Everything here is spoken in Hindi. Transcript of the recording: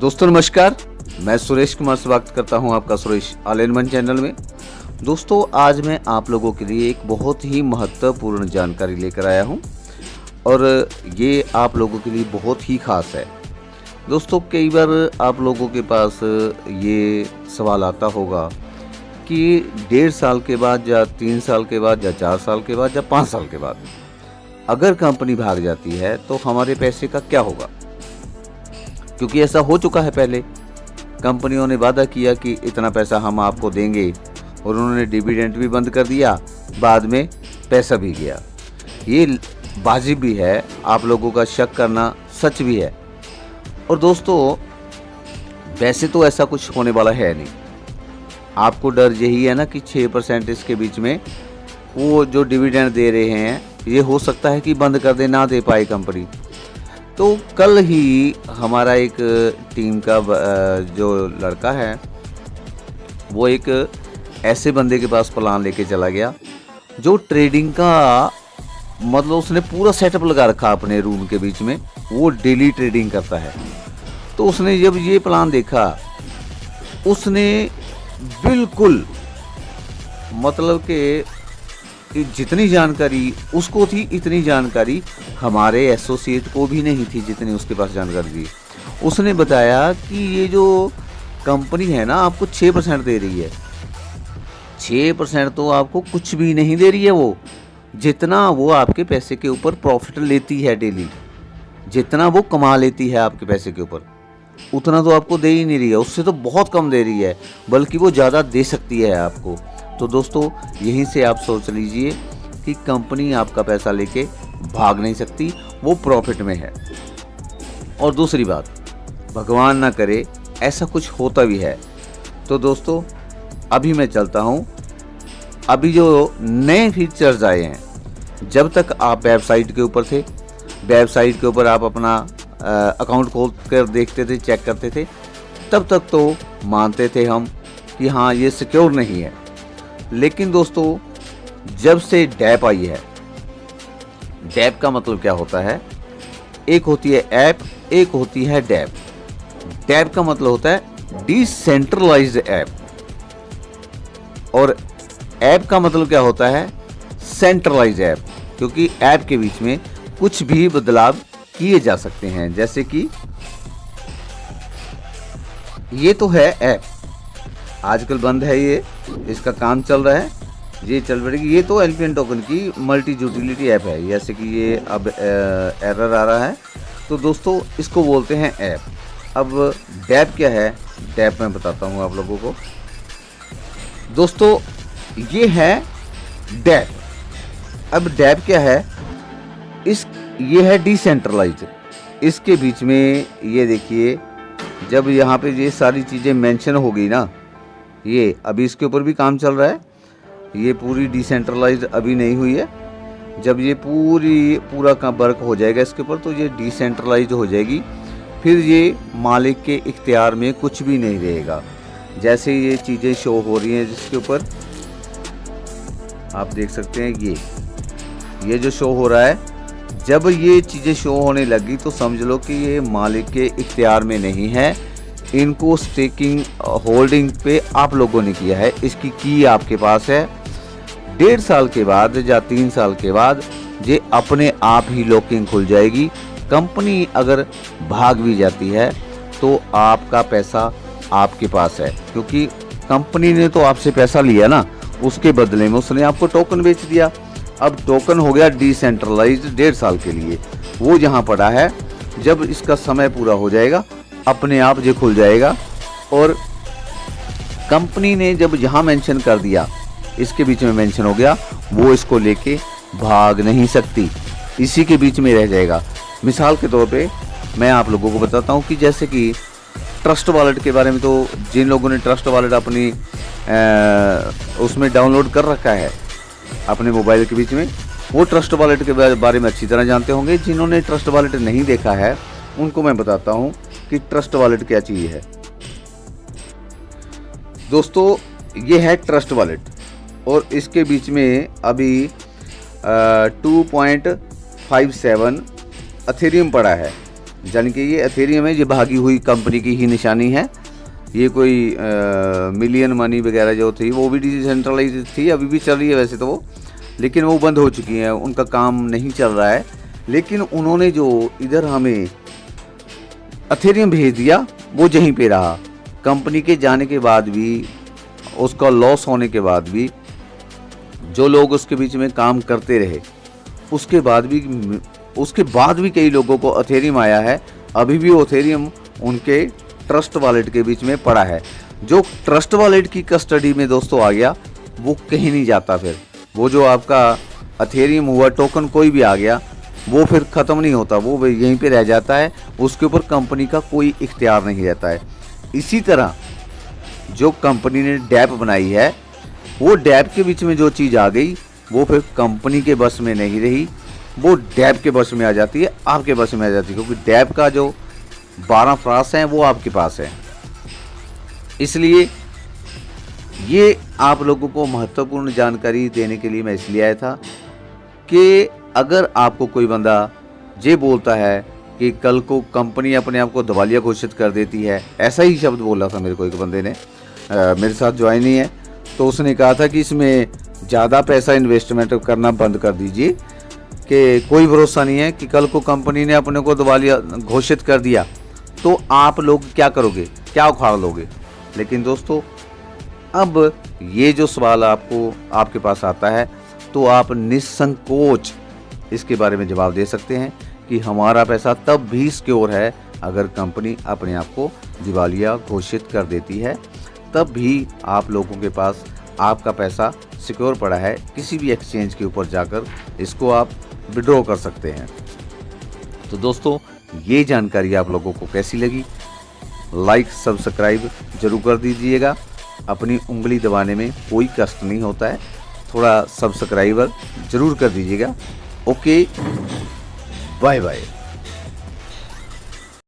दोस्तों नमस्कार, मैं सुरेश कुमार स्वागत करता हूं आपका Suresh all in one channel में। दोस्तों आज मैं आप लोगों के लिए एक बहुत ही महत्वपूर्ण जानकारी लेकर आया हूं और ये आप लोगों के लिए बहुत ही खास है। दोस्तों कई बार आप लोगों के पास ये सवाल आता होगा कि 1.5 साल के बाद या 3 साल के बाद या 4 साल के बाद या 5 साल के बाद अगर कंपनी भाग जाती है तो हमारे पैसे का क्या होगा। क्योंकि ऐसा हो चुका है, पहले कंपनियों ने वादा किया कि इतना पैसा हम आपको देंगे और उन्होंने डिविडेंड भी बंद कर दिया, बाद में पैसा भी गया। ये वाजिब भी है, आप लोगों का शक करना सच भी है। और दोस्तों वैसे तो ऐसा कुछ होने वाला है नहीं, आपको डर यही है ना कि 6% इसके बीच में वो जो डिविडेंड दे रहे हैं ये हो सकता है कि बंद कर दे, ना दे पाए कंपनी। तो कल ही हमारा एक टीम का जो लड़का है वो एक ऐसे बंदे के पास प्लान लेके चला गया जो ट्रेडिंग का मतलब उसने पूरा सेटअप लगा रखा अपने रूम के बीच में, वो डेली ट्रेडिंग करता है। तो उसने जब ये प्लान देखा उसने बिल्कुल मतलब कि जितनी जानकारी उसको थी इतनी जानकारी हमारे एसोसिएट को भी नहीं थी जितनी उसके पास जानकारी थी। उसने बताया कि ये जो कंपनी है ना आपको 6% दे रही है। 6% तो आपको कुछ भी नहीं दे रही है, वो जितना वो आपके पैसे के ऊपर प्रॉफिट लेती है डेली, जितना वो कमा लेती है आपके पैसे के ऊपर, उतना तो आपको दे ही नहीं रही है, उससे तो बहुत कम दे रही है, बल्कि वो ज़्यादा दे सकती है आपको। तो दोस्तों यहीं से आप सोच लीजिए कि कंपनी आपका पैसा लेके भाग नहीं सकती, वो प्रॉफिट में है। और दूसरी बात, भगवान ना करे ऐसा कुछ होता भी है तो दोस्तों अभी मैं चलता हूँ। अभी जो नए फीचर्स आए हैं, जब तक आप वेबसाइट के ऊपर थे, वेबसाइट के ऊपर आप अपना अकाउंट खोल कर देखते थे, चेक करते थे, तब तक तो मानते थे हम कि हाँ ये सिक्योर नहीं है। लेकिन दोस्तों जब से डैप आई है, डैप का मतलब क्या होता है, एक होती है ऐप, एक होती है डैप। डैप का मतलब होता है डिसेंट्रलाइज्ड ऐप और ऐप का मतलब क्या होता है, सेंट्रलाइज्ड ऐप। क्योंकि ऐप के बीच में कुछ भी बदलाव किए जा सकते हैं, जैसे कि ये तो है ऐप, आजकल बंद है ये, इसका काम चल रहा है, ये चल पड़ेगी। ये तो एलपीएन टोकन की मल्टी यूटिलिटी ऐप है, जैसे कि ये अब एरर आ रहा है, तो दोस्तों इसको बोलते हैं ऐप। अब डैप क्या है, डैप मैं बताता हूँ आप लोगों को। दोस्तों ये है डैप। अब डैप क्या है, ये है डिसेंट्रलाइज्ड। इसके बीच में ये देखिए, जब यहाँ पे ये सारी चीज़ें मेंशन होगी ना, ये अभी इसके ऊपर भी काम चल रहा है, ये पूरी डिसेंट्रलाइज्ड अभी नहीं हुई है। जब ये पूरा का वर्क हो जाएगा इसके ऊपर तो ये डिसेंट्रलाइज्ड हो जाएगी, फिर ये मालिक के इख्तियार में कुछ भी नहीं रहेगा। जैसे ये चीज़ें शो हो रही हैं जिसके ऊपर आप देख सकते हैं, ये जो शो हो रहा है, जब ये चीज़ें शो होने लगी तो समझ लो कि ये मालिक के इख्तियार में नहीं है, इनको स्टेकिंग होल्डिंग पे आप लोगों ने किया है, इसकी की आपके पास है। 1.5 साल के बाद या 3 साल के बाद ये अपने आप ही लॉकिंग खुल जाएगी। कंपनी अगर भाग भी जाती है तो आपका पैसा आपके पास है, क्योंकि कंपनी ने तो आपसे पैसा लिया ना, उसके बदले में उसने आपको टोकन बेच दिया। अब टोकन हो गया डिसेंट्रलाइज्ड 1.5 साल के लिए, वो जहाँ पड़ा है, जब इसका समय पूरा हो जाएगा अपने आप ये खुल जाएगा। और कंपनी ने जब यहाँ मेंशन कर दिया, इसके बीच में मेंशन हो गया, वो इसको लेके भाग नहीं सकती, इसी के बीच में रह जाएगा। मिसाल के तौर पे मैं आप लोगों को बताता हूँ कि जैसे कि ट्रस्ट वॉलेट के बारे में, तो जिन लोगों ने ट्रस्ट वॉलेट अपनी उसमें डाउनलोड कर रखा है अपने मोबाइल के बीच में, वो ट्रस्ट वॉलेट के बारे में अच्छी तरह जानते होंगे। जिन्होंने ट्रस्ट वॉलेट नहीं देखा है उनको मैं बताता हूँ कि ट्रस्ट वॉलेट क्या चीज़ है। दोस्तों ये है ट्रस्ट वॉलेट और इसके बीच में अभी 2.57 एथेरियम पड़ा है, यानी कि ये एथेरियम है, ये भागी हुई कंपनी की ही निशानी है। ये कोई मिलियन मनी वगैरह जो थी वो भी डिसेंट्रलाइज थी, अभी भी चल रही है वैसे तो वो, लेकिन वो बंद हो चुकी हैं, उनका काम नहीं चल रहा है। लेकिन उन्होंने जो इधर हमें एथेरियम भेज दिया वो यहीं पे रहा। कंपनी के जाने के बाद भी, उसका लॉस होने के बाद भी, जो लोग उसके बीच में काम करते रहे उसके बाद भी कई लोगों को एथेरियम आया है। अभी भी एथेरियम उनके ट्रस्ट वॉलेट के बीच में पड़ा है। जो ट्रस्ट वॉलेट की कस्टडी में दोस्तों आ गया वो कहीं नहीं जाता। फिर वो जो आपका एथेरियम हुआ टोकन कोई भी आ गया वो फिर ख़त्म नहीं होता, वो यहीं पे रह जाता है, उसके ऊपर कंपनी का कोई इख्तियार नहीं रहता है। इसी तरह जो कंपनी ने डैप बनाई है, वो डैप के बीच में जो चीज़ आ गई वो फिर कंपनी के बस में नहीं रही, वो डैप के बस में आ जाती है, आपके बस में आ जाती है, क्योंकि डैप का जो 12 फ्रास हैं वो आपके पास है। इसलिए ये आप लोगों को महत्वपूर्ण जानकारी देने के लिए मैं इसलिए आया था कि अगर आपको कोई बंदा ये बोलता है कि कल को कंपनी अपने आप को दिवालिया घोषित कर देती है, ऐसा ही शब्द बोला था मेरे को एक बंदे ने, मेरे साथ ज्वाइन ही है, तो उसने कहा था कि इसमें ज़्यादा पैसा इन्वेस्टमेंट करना बंद कर दीजिए कि कोई भरोसा नहीं है कि कल को कंपनी ने अपने को दिवालिया घोषित कर दिया तो आप लोग क्या करोगे, क्या उखाड़ लोगे। लेकिन दोस्तों अब ये जो सवाल आपके पास आता है तो आप निसंकोच इसके बारे में जवाब दे सकते हैं कि हमारा पैसा तब भी सिक्योर है अगर कंपनी अपने आप को दिवालिया घोषित कर देती है, तब भी आप लोगों के पास आपका पैसा सिक्योर पड़ा है। किसी भी एक्सचेंज के ऊपर जाकर इसको आप विड्रॉ कर सकते हैं। तो दोस्तों ये जानकारी आप लोगों को कैसी लगी, लाइक सब्सक्राइब जरूर कर दीजिएगा। अपनी उंगली दबाने में कोई कष्ट नहीं होता है, थोड़ा सब्सक्राइबर जरूर कर दीजिएगा। Okay, bye bye.